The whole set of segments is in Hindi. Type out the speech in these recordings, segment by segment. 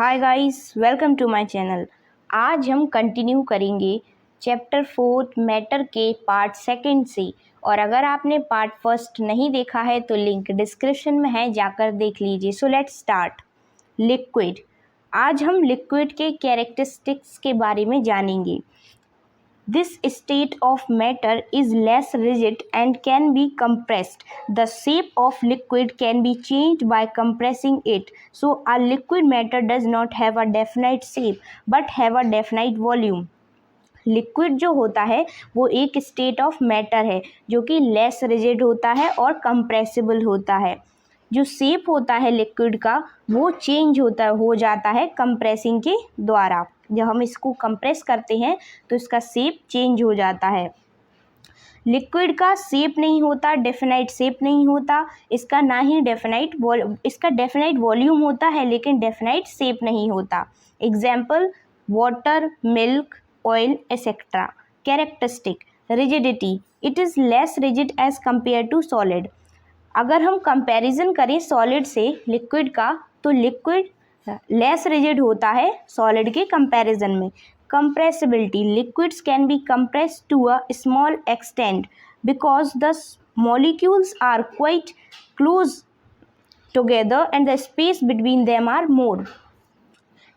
Hi guys, welcome to my channel. आज हम कंटिन्यू करेंगे चैप्टर 4 मैटर के पार्ट सेकंड से। और अगर आपने पार्ट फर्स्ट नहीं देखा है तो लिंक डिस्क्रिप्शन में है, जाकर देख लीजिए। So let's start. लिक्विड। आज हम लिक्विड के कैरेक्टरिस्टिक्स के बारे में जानेंगे। This state of matter is less rigid and can be compressed. The shape of liquid can be changed by compressing it. So, a liquid matter does not have a definite shape but have a definite volume. Liquid जो होता है वो एक स्टेट ऑफ मैटर है जो कि लेस रिजिड होता है और कंप्रेसिबल होता है। जो शेप होता है लिक्विड का वो चेंज हो जाता है कंप्रेसिंग के द्वारा। जब हम इसको कंप्रेस करते हैं तो इसका शेप चेंज हो जाता है। लिक्विड का शेप नहीं होता, डेफिनाइट शेप नहीं होता, इसका ना ही डेफिनाइट वॉल्यूम होता है लेकिन डेफिनाइट शेप नहीं होता। Example water, milk, oil etcetera. Characteristic rigidity, it is less rigid as compare to solid. अगर हम कंपैरिजन करें सॉलिड से लिक्विड का तो लिक्विड लेस रिजिड होता है सॉलिड के कंपैरिजन में। Compressibility, liquids can be compressed to a small extent because the molecules are quite close together and the space between them are more.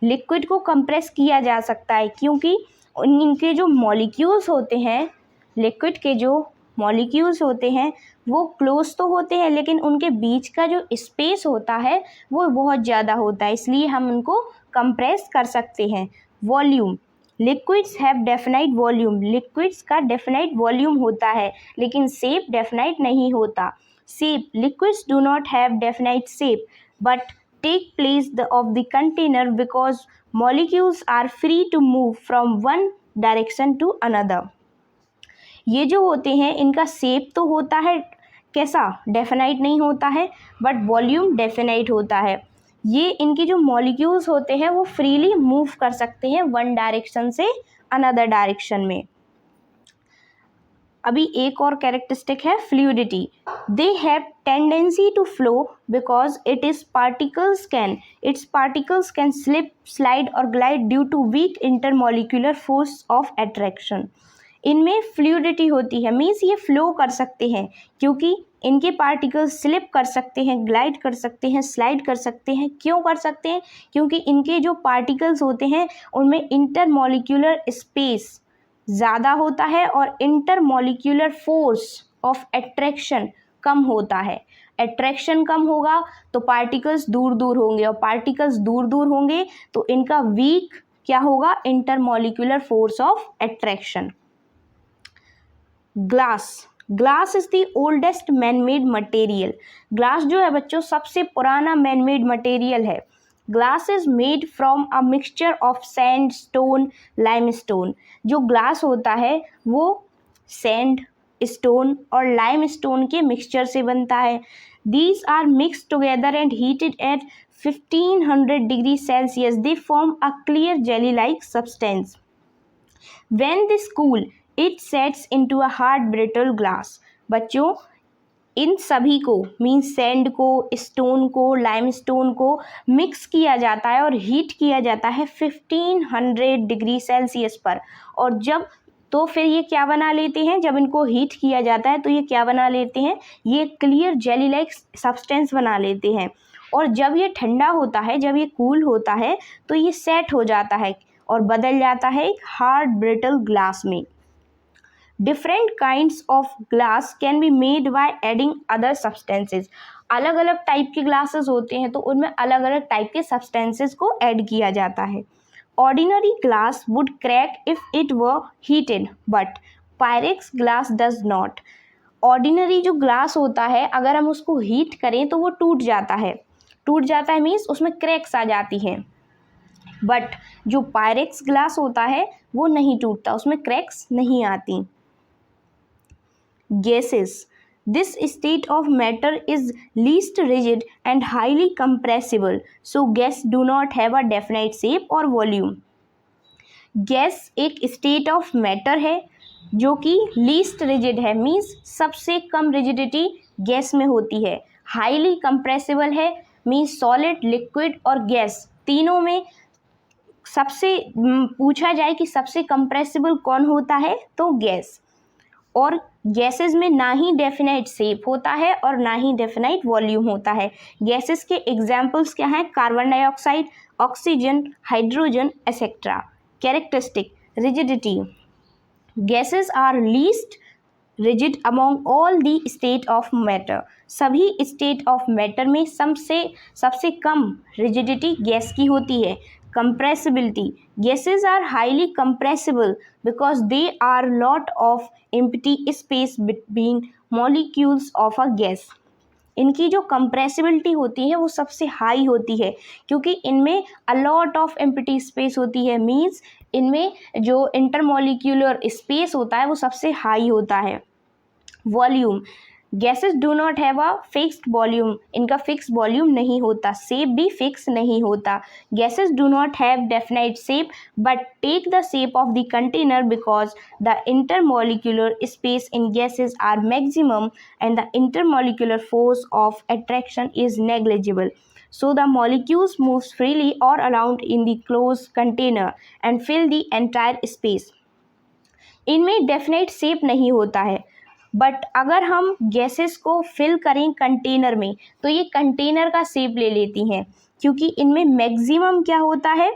Liquid को कंप्रेस किया जा सकता है क्योंकि इनके जो मॉलिक्यूल्स होते हैं, लिक्विड के जो मॉलिक्यूल्स होते हैं वो क्लोज तो होते हैं लेकिन उनके बीच का जो स्पेस होता है वो बहुत ज़्यादा होता है, इसलिए हम उनको कंप्रेस कर सकते हैं। Volume, liquids have definite volume. Liquids का डेफिनाइट वॉल्यूम होता है लेकिन शेप डेफिनाइट नहीं होता। Shape, liquids do not have definite shape but take place of the container because molecules are free to move from one direction to another. ये जो होते हैं इनका शेप तो होता है कैसा, डेफिनाइट नहीं होता है बट वॉल्यूम डेफिनाइट होता है। ये इनके जो मॉलिक्यूल्स होते हैं वो फ्रीली मूव कर सकते हैं वन डायरेक्शन से अनदर डायरेक्शन में। अभी एक और कैरेक्टरिस्टिक है fluidity. They have tendency to flow because its particles can slip, slide और glide due to weak intermolecular force of attraction. इनमें फ्लूइडिटी होती है, मीन्स ये फ्लो कर सकते हैं क्योंकि इनके पार्टिकल्स स्लिप कर सकते हैं, ग्लाइड कर सकते हैं, स्लाइड कर सकते हैं। क्यों कर सकते हैं? क्योंकि इनके जो पार्टिकल्स होते हैं उनमें इंटरमॉलिक्यूलर स्पेस ज़्यादा होता है और इंटरमॉलिक्यूलर फोर्स ऑफ अट्रैक्शन कम होता है। अट्रैक्शन कम होगा तो पार्टिकल्स दूर दूर होंगे और पार्टिकल्स दूर दूर होंगे तो इनका वीक क्या होगा, intermolecular force of attraction. Glass is the oldest man made material. Glass जो है बच्चों सबसे पुराना मैन मेड मटेरियल है। Glass is made from a mixture of sand, stone, limestone. जो ग्लास होता है वो सैंड, स्टोन और लाइमस्टोन के मिक्सचर से बनता है। These are mixed together and heated at 1500 degree Celsius. They form a clear jelly like substance. When this cool it sets into a hard brittle glass. बच्चों इन सभी को मीन्स सैंड को, स्टोन को, लाइमस्टोन को मिक्स किया जाता है और हीट किया जाता है 1500 डिग्री सेल्सियस पर। और जब तो फिर ये क्या बना लेते हैं, जब इनको हीट किया जाता है तो ये क्या बना लेते हैं, ये क्लियर जेली लाइक सब्सटेंस बना लेते हैं। और जब ये ठंडा होता है, जब ये कूल होता है तो ये सेट हो जाता है और बदल जाता है एक हार्ड ब्रिटल ग्लास में। Different kinds of glass can be made by adding other substances. अलग अलग टाइप के ग्लासेस होते हैं तो उनमें अलग अलग टाइप के सब्सटेंसेज को ऐड किया जाता है। Ordinary glass would crack if it were heated but Pyrex glass does not. Ordinary जो ग्लास होता है अगर हम उसको हीट करें तो वो टूट जाता है मीन्स उसमें क्रैक्स आ जाती हैं। बट जो पायरेक्स ग्लास होता है वो नहीं टूटता, उसमें क्रैक्स नहीं आती। Gases. This state of matter is least rigid and highly compressible, so gas do not have a definite shape or volume. Gas एक स्टेट ऑफ मैटर है जो कि लीस्ट रिजिड है, मीन्स सबसे कम रिजिडिटी गैस में होती है। हाईली कंप्रेसिबल है, मीन्स सॉलिड, लिक्विड और गैस तीनों में सबसे पूछा जाए कि सबसे कंप्रेसिबल कौन होता है तो गैस। और गैसेस में ना ही डेफिनेट शेप होता है और ना ही डेफिनेट वॉल्यूम होता है। गैसेस के एग्जाम्पल्स क्या हैं? Carbon dioxide, oxygen, hydrogen etcetera. Characteristic, rigidity, gases are least rigid among all the state of matter. सभी स्टेट ऑफ मैटर में सबसे कम रिजिडिटी गैस की होती है। Compressibility, gases are highly compressible because they are lot of empty space between molecules of a gas. इनकी जो कंप्रेसिबिलिटी होती है वो सबसे हाई होती है क्योंकि इनमें a lot of empty space होती है। मीन्स इनमें जो इंटरमॉलिक्यूलर स्पेस होता है वो सबसे हाई होता है। Volume, gases do not have a fixed volume, इनका फिक्स वॉल्यूम नहीं होता। शेप भी फिक्स नहीं होता। Gases do not have definite shape but take the shape of the container because the intermolecular space in gases are maximum and the intermolecular force of attraction is negligible, so the molecules moves freely all around in the closed container and fill the entire space। इनमें डेफिनेट शेप नहीं होता है, बट अगर हम गैसेस को फिल करें कंटेनर में तो ये कंटेनर का शेप ले लेती हैं क्योंकि इनमें मैक्सिमम क्या होता है?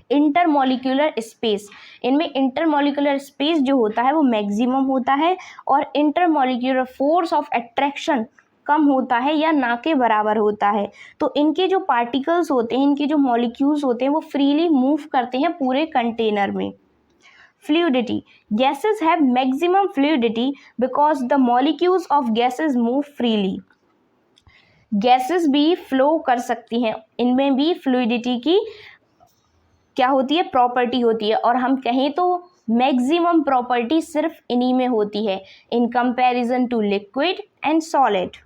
Intermolecular space. इनमें इंटरमॉलिक्यूलर स्पेस जो होता है वो मैक्सिमम होता है और इंटरमॉलिक्यूलर फोर्स ऑफ अट्रैक्शन कम होता है या ना के बराबर होता है। तो इनके जो पार्टिकल्स होते हैं, इनके जो मॉलिक्यूल्स होते हैं वो फ्रीली मूव करते हैं पूरे कंटेनर में। Fluidity, gases have maximum fluidity because the molecules of gases move freely। Gases भी फ्लो कर सकती हैं, इनमें भी फ्लूइडिटी की क्या होती है? प्रॉपर्टी होती है। और हम कहें तो मैक्सिमम प्रॉपर्टी सिर्फ इन्हीं में होती है in comparison to liquid and solid.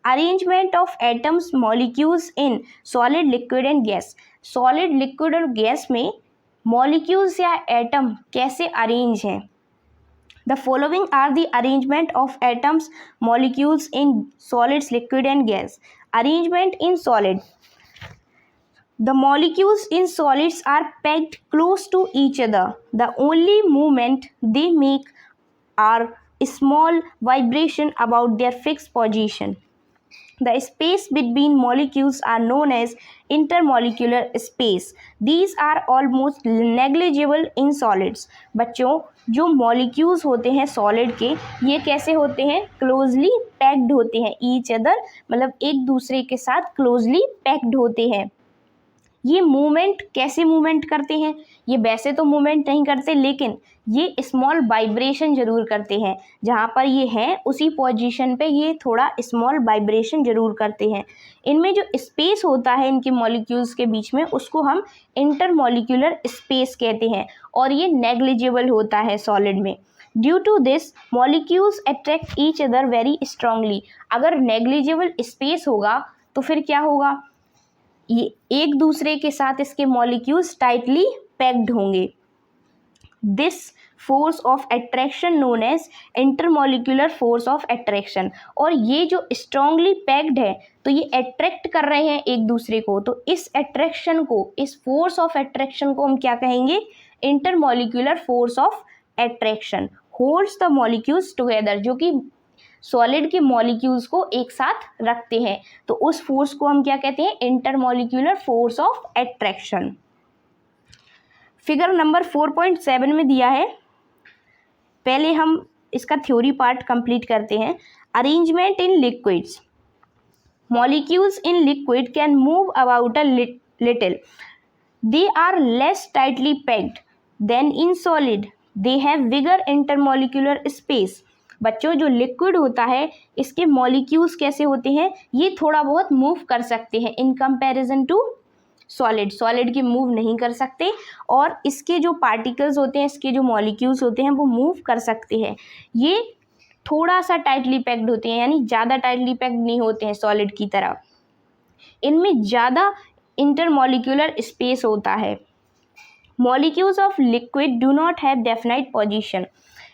Arrangement of atoms molecules in solid, liquid and gas. Solid, liquid और गैस में मॉलिक्यूल्स या एटम कैसे अरेंज हैं? The following are the arrangement of atoms molecules in solids, liquid and gas. Arrangement in solid, the molecules in solids are packed close to each other. The only movement they make are small vibration about their fixed position. The space between molecules are known as intermolecular space. These are almost negligible in solids. बच्चों, जो molecules होते हैं solid के, ये कैसे होते हैं? closely packed होते हैं each other, मतलब एक दूसरे के साथ closely packed होते हैं। ये मूवमेंट कैसे मूवमेंट करते हैं? ये वैसे तो मूवमेंट नहीं करते लेकिन ये स्मॉल वाइब्रेशन जरूर करते हैं। जहाँ पर ये हैं उसी पोजीशन पे ये थोड़ा स्मॉल वाइब्रेशन जरूर करते हैं। इनमें जो स्पेस होता है इनके मॉलिक्यूल्स के बीच में उसको हम इंटरमॉलिक्यूलर स्पेस कहते हैं और ये नेग्लिजिबल होता है सॉलिड में। Due to this molecules attract each other very strongly. अगर नेग्लिजिबल स्पेस होगा तो फिर क्या होगा? ये एक दूसरे के साथ इसके मॉलिक्यूल्स टाइटली पैक्ड होंगे। This force of attraction known as intermolecular force of attraction. और ये जो स्ट्रांगली पैक्ड है तो ये अट्रैक्ट कर रहे हैं एक दूसरे को, तो इस अट्रैक्शन को, इस फोर्स ऑफ अट्रैक्शन को हम क्या कहेंगे? Intermolecular force of attraction holds the molecules together, जो कि सॉलिड के मॉलिक्यूल्स को एक साथ रखते हैं। तो उस फोर्स को हम क्या कहते हैं? Intermolecular force of attraction. Figure number 4.7 में दिया है, पहले हम इसका थ्योरी पार्ट कंप्लीट करते हैं। Arrangement in liquids, molecules in liquid can move about a little, they are less tightly packed than in solid, they have bigger intermolecular space. बच्चों, जो लिक्विड होता है इसके मॉलिक्यूल्स कैसे होते हैं? ये थोड़ा बहुत मूव कर सकते हैं in comparison to solid. Solid की मूव नहीं कर सकते और इसके जो पार्टिकल्स होते हैं, इसके जो मॉलिक्यूल्स होते हैं वो मूव कर सकते हैं। ये थोड़ा सा टाइटली पैक्ड होते हैं, यानी ज़्यादा टाइटली पैक्ड नहीं होते हैं सॉलिड की तरह। इनमें ज़्यादा इंटरमॉलिक्यूलर स्पेस होता है। Molecules of liquid do not have definite position,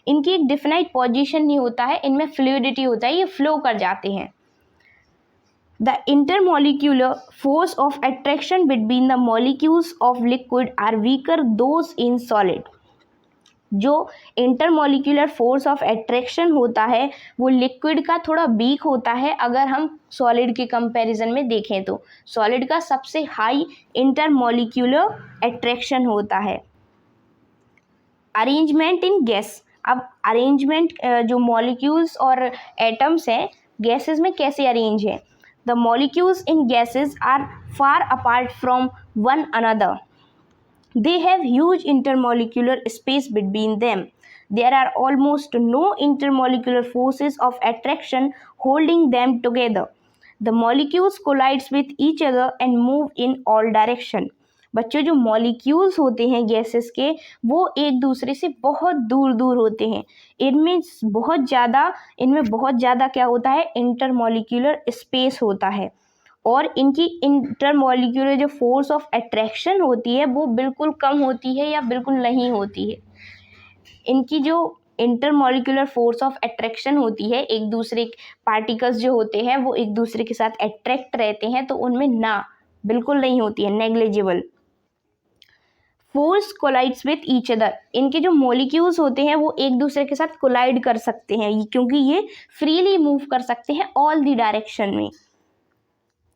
इनकी एक डिफिनाइट पोजीशन नहीं होता है, इनमें फ्लूइडिटी होता है, ये फ्लो कर जाते हैं। The intermolecular force of attraction between the molecules of liquid are weaker those in solid. जो इंटरमोलिकुलर फोर्स ऑफ एट्रैक्शन होता है वो लिक्विड का थोड़ा वीक होता है अगर हम सॉलिड के कंपैरिजन में देखें तो सॉलिड का सबसे हाई इंटरमोलिकुलर एट्रैक्शन होता है। अरेंजमेंट इन गैस, अब अरेंजमेंट जो मॉलिक्यूल्स और एटम्स हैं गैसेस में कैसे अरेंज है। The molecules in gases are far apart from one another. They have huge intermolecular space between them. There are almost no intermolecular forces of attraction holding them together. The molecules collide with each other and move in all direction. बच्चों जो मॉलिक्यूल्स होते हैं गैसेस के वो एक दूसरे से बहुत दूर दूर होते हैं। इनमें बहुत ज़्यादा क्या होता है, इंटरमॉलिक्यूलर स्पेस होता है और इनकी इंटरमॉलिक्यूलर जो फोर्स ऑफ अट्रैक्शन होती है वो बिल्कुल कम होती है या बिल्कुल नहीं होती है। इनकी जो इंटरमॉलिक्यूलर फोर्स ऑफ अट्रैक्शन होती है, एक दूसरे पार्टिकल्स जो होते हैं वो एक दूसरे के साथ अट्रैक्ट रहते हैं तो उनमें ना बिल्कुल नहीं होती है, negligible. Force collides with each other, इनके जो मॉलिक्यूल्स होते हैं वो एक दूसरे के साथ कोलाइड कर सकते हैं क्योंकि ये फ्रीली मूव कर सकते हैं ऑल द डायरेक्शन में।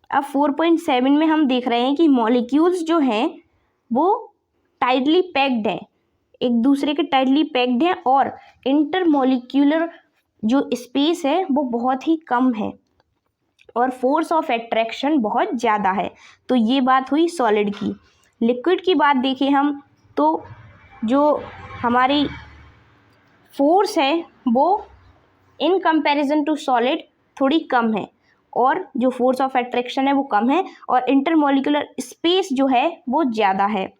अब 4.7 में हम देख रहे हैं कि मॉलिक्यूल्स जो हैं वो टाइटली पैक्ड हैं, एक दूसरे के टाइटली पैक्ड हैं और इंटरमॉलिक्यूलर जो स्पेस है वो बहुत ही कम है और फोर्स ऑफ एट्रैक्शन बहुत ज़्यादा है। तो ये बात हुई सॉलिड की। लिक्विड की बात देखें हम तो जो हमारी फोर्स है वो इन कंपैरिजन टू सॉलिड थोड़ी कम है और जो फोर्स ऑफ अट्रैक्शन है वो कम है और इंटरमॉलिक्यूलर स्पेस जो है वो ज़्यादा है।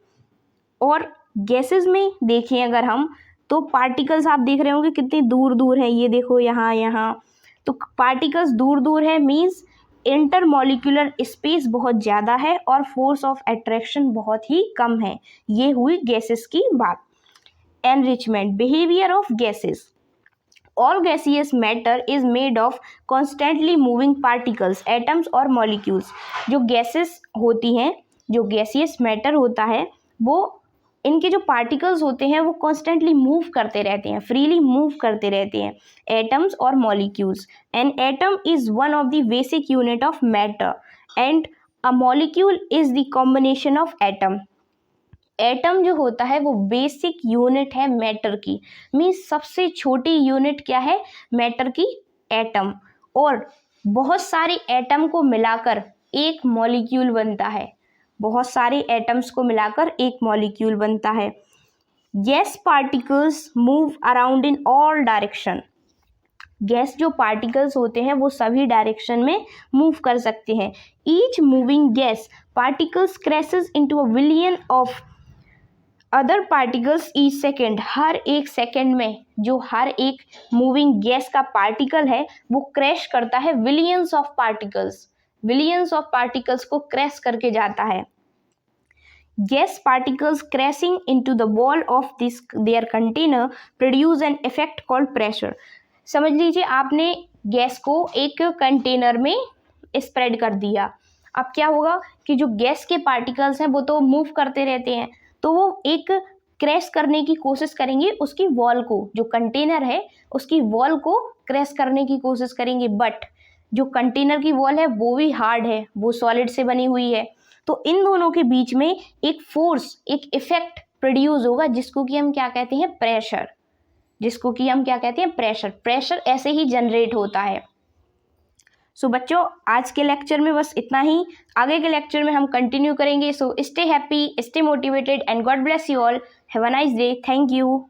और गैसेस में देखें अगर हम तो पार्टिकल्स आप देख रहे होंगे कितनी दूर दूर हैं, ये देखो यहाँ तो पार्टिकल्स दूर दूर है मींस इंटरमॉलिक्यूलर स्पेस बहुत ज़्यादा है और फोर्स ऑफ अट्रैक्शन बहुत ही कम है। ये हुई गैसेस की बात। Enrichment, behaviour of gases. All gaseous matter is made of constantly moving particles, atoms और molecules। जो गैसेस होती हैं, जो गैसियस मैटर होता है वो इनके जो पार्टिकल्स होते हैं वो कॉन्स्टेंटली मूव करते रहते हैं, फ्रीली मूव करते रहते हैं, एटम्स और molecules. An atom is one of the basic unit of matter and a molecule is the combination of atom. Atom जो होता है वो बेसिक यूनिट है मैटर की, मीन्स सबसे छोटी यूनिट क्या है मैटर की, एटम। और बहुत सारे एटम को मिलाकर एक मॉलिक्यूल बनता है, बहुत सारे एटम्स को मिलाकर एक मॉलिक्यूल बनता है। Gas particles move around in all direction. Gas जो पार्टिकल्स होते हैं वो सभी डायरेक्शन में मूव कर सकते हैं। Each moving gas particles crashes into a billion of other particles each second. हर एक सेकेंड में जो हर एक मूविंग गैस का पार्टिकल है वो क्रैश करता है बिलियंस ऑफ पार्टिकल्स को क्रैश करके जाता है। Gas particles crashing into the wall of this their container produce an effect called pressure. समझ लीजिए आपने गैस को एक कंटेनर में स्प्रेड कर दिया, अब क्या होगा कि जो गैस के पार्टिकल्स हैं वो तो मूव करते रहते हैं तो वो एक क्रैश करने की कोशिश करेंगे उसकी वॉल को, जो कंटेनर है उसकी वॉल को क्रैश करने की कोशिश करेंगे, बट जो कंटेनर की वॉल है वो भी हार्ड है, वो सॉलिड से बनी हुई है। तो इन दोनों के बीच में एक फोर्स, एक इफेक्ट प्रोड्यूस होगा जिसको कि हम क्या कहते हैं, प्रेशर। प्रेशर ऐसे ही जनरेट होता है। सो बच्चों आज के लेक्चर में बस इतना ही, आगे के लेक्चर में हम कंटिन्यू करेंगे। So stay happy, stay motivated and God bless you all. Have a nice day. Thank you.